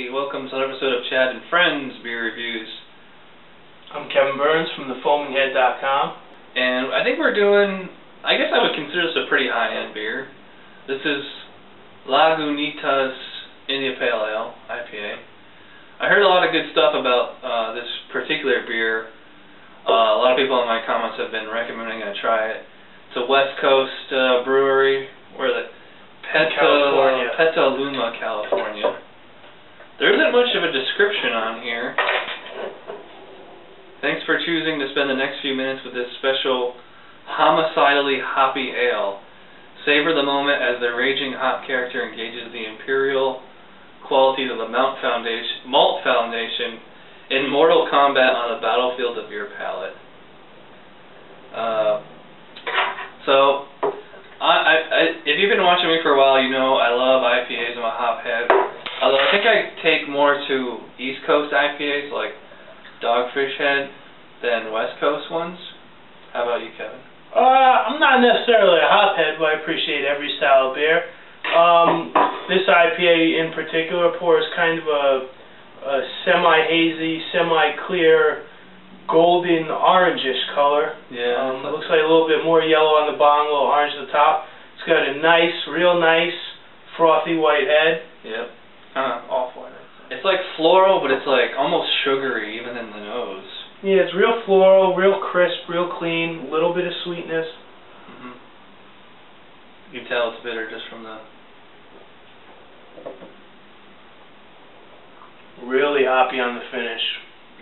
everybody. Welcome to another episode of Chad and Friends Beer Reviews. I'm Kevin Burns from thefoaminghead.com. And I think we're doing, I guess I would consider this a pretty high-end beer. This is Lagunitas India Pale Ale, IPA. I heard a lot of good stuff about this particular beer. A lot of people in my comments have been recommending I try it. It's a West Coast brewery. Where the Petaluma, California. There isn't much of a description on here. Thanks for choosing to spend the next few minutes with this special homicidally hoppy ale. Savor the moment as the raging hop character engages the imperial qualities of the malt foundation in mortal combat on the battlefield of your palate. If you've been watching me for a while, you know I love IPAs. I'm a hop head. Although I think I take more to East Coast IPAs like Dogfish Head than West Coast ones. How about you, Kevin? I'm not necessarily a hop head, but I appreciate every style of beer. This IPA in particular pours kind of a semi-hazy, semi-clear, golden orangish color. Yeah. It looks like a little bit more yellow on the bottom, a little orange at the top. It's got a nice, real nice, frothy white head. Yep. Off-white. It's like floral, but it's like almost sugary even in the nose. Yeah, it's real floral, real crisp, real clean, a little bit of sweetness. Mm-hmm. You can tell it's bitter just from the... Really hoppy on the finish.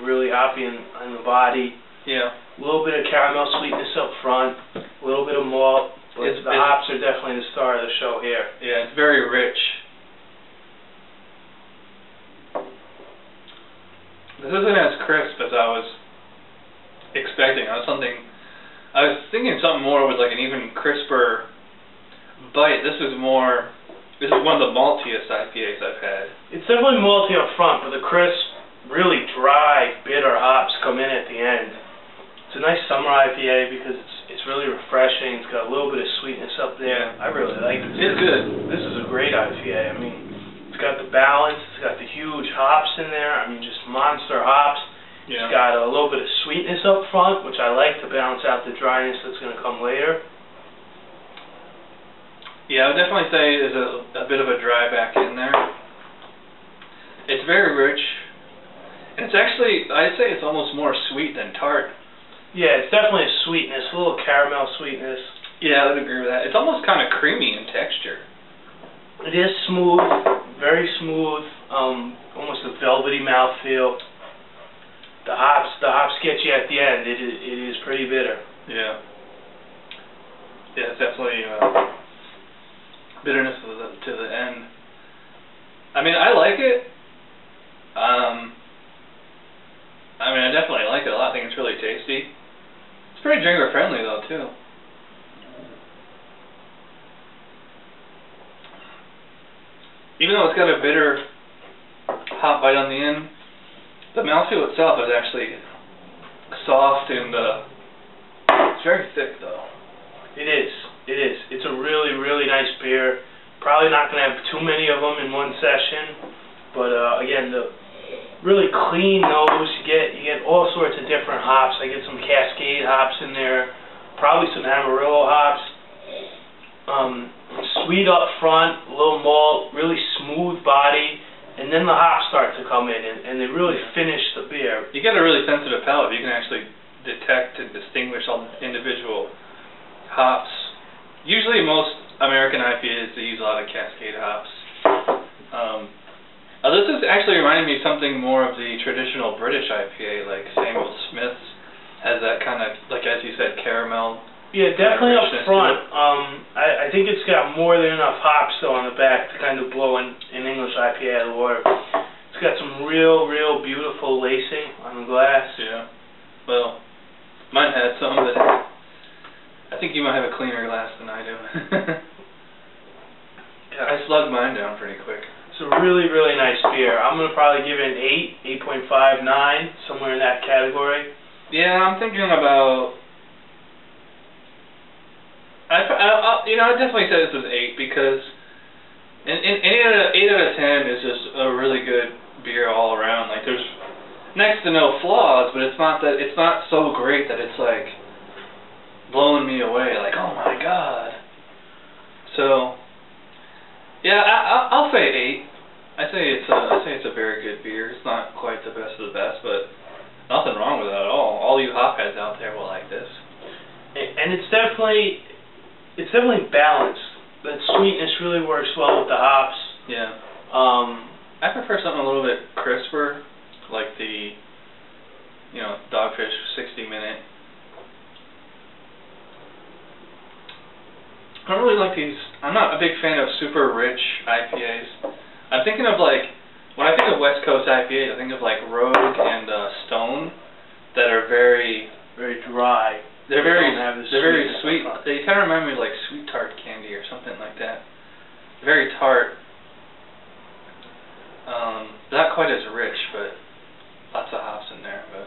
Really hoppy on the body. Yeah. A little bit of caramel sweetness up front. A little bit of malt. But the hops are definitely the star of the show here. Yeah, it's very rich. This isn't as crisp as I was expecting. I was thinking something more with like an even crisper bite. This is one of the maltiest IPAs I've had. It's definitely malty up front, but the crisp, really dry, bitter hops come in at the end. It's a nice summer IPA because it's really refreshing. It's got a little bit of sweetness up there. I really like this. It's good. This is a great IPA. I mean, it's got the balance. It's got the huge hops in there. I mean, just monster hops. Yeah. It's got a little bit of sweetness up front, which I like to balance out the dryness that's going to come later. Yeah, I would definitely say there's a bit of a dry back in there. It's very rich. And it's actually, I'd say it's almost more sweet than tart. Yeah, it's definitely a sweetness, a little caramel sweetness. Yeah, I would agree with that. It's almost kind of creamy in texture. It is smooth, very smooth, almost a velvety mouthfeel. The hops get you at the end. It is pretty bitter. Yeah. Yeah, it's definitely bitterness to the end. I mean, I like it. I definitely like it a lot. I think it's really tasty. It's pretty drinker friendly though too. Even though it's got a bitter hop bite on the end, the mouthfeel itself is actually soft and it's very thick though. It is. It is. It's a really, really nice beer. Probably not going to have too many of them in one session, but again, the really clean nose. You get all sorts of different hops. I get some Cascade hops in there, probably some Amarillo hops. Sweet up front, a little malt, really smooth body, and then the hops start to come in, and they really finish the beer. You get a really sensitive palate. You can actually detect and distinguish all the individual hops. Usually most American IPAs, they use a lot of Cascade hops. This is actually reminding me of something more of the traditional British IPA, like Samuel Smith's has that kind of, like as you said, caramel. Yeah, definitely up front. I think it's got more than enough hops though on the back to kind of blow an English IPA out of the water. It's got some real beautiful lacing on the glass. Yeah. Well, mine had some that I think you might have a cleaner glass than I do. Yeah, I slugged mine down pretty quick. It's a really nice beer. I'm going to probably give it an 8.5, 9, somewhere in that category. Yeah, I'm thinking about... I'd definitely say this was 8 because And 8 out of 10 is just a really good beer all around. Like, there's next to no flaws, but it's not so great that it's like blowing me away. Like, oh my god. So, yeah, I'll say 8. I say it's a very good beer. It's not quite the best of the best, but nothing wrong with it at all. All you hopheads out there will like this. And it's definitely balanced. That sweetness really works well with the hops. Yeah. I prefer something a little bit crisper, like the, Dogfish 60-minute. I don't really like these. I'm not a big fan of super rich IPAs. I'm thinking of when I think of West Coast IPAs, I think of like Rogue and Stone that are very, very dry. They're very sweet. They kind of remind me of like sweet tart candy or something like that. Very tart. Not quite as rich, but lots of hops in there. But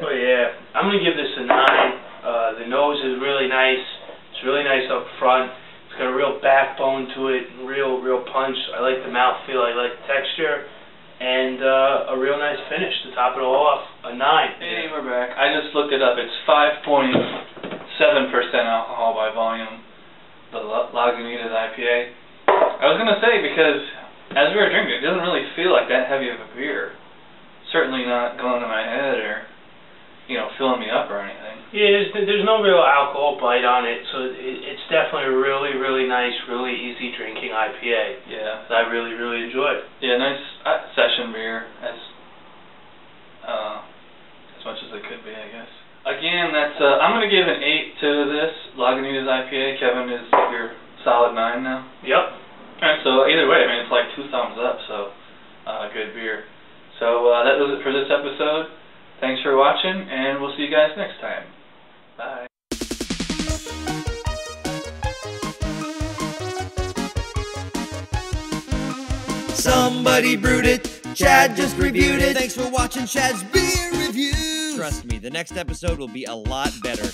oh yeah, I'm gonna give this a 9. The nose is really nice. It's really nice up front. It's got a real backbone to it, real punch. I like the mouthfeel. I like the texture. And a real nice finish to top it all off, a 9. Hey, we're back. I just looked it up. It's 5.7% alcohol by volume, the Lagunitas IPA. I was going to say, because as we were drinking, it doesn't really feel like that heavy of a beer. Certainly not going to my head or, filling me up or anything. Yeah, there's no real alcohol bite on it, so it's definitely a really, really nice, really easy drinking IPA. Yeah. That I really, really enjoyed. Yeah, nice session beer, as much as it could be, I guess. Again, I'm going to give an 8 to this Lagunitas IPA. Kevin, is your solid 9 now? Yep. Alright, so either way, it's like 2 thumbs up, so good beer. So that was it for this episode. Thanks for watching, and we'll see you guys next time. Bye. Somebody brewed it, Chad just reviewed it. Thanks for watching Chad's Beer Review. Trust me, the next episode will be a lot better.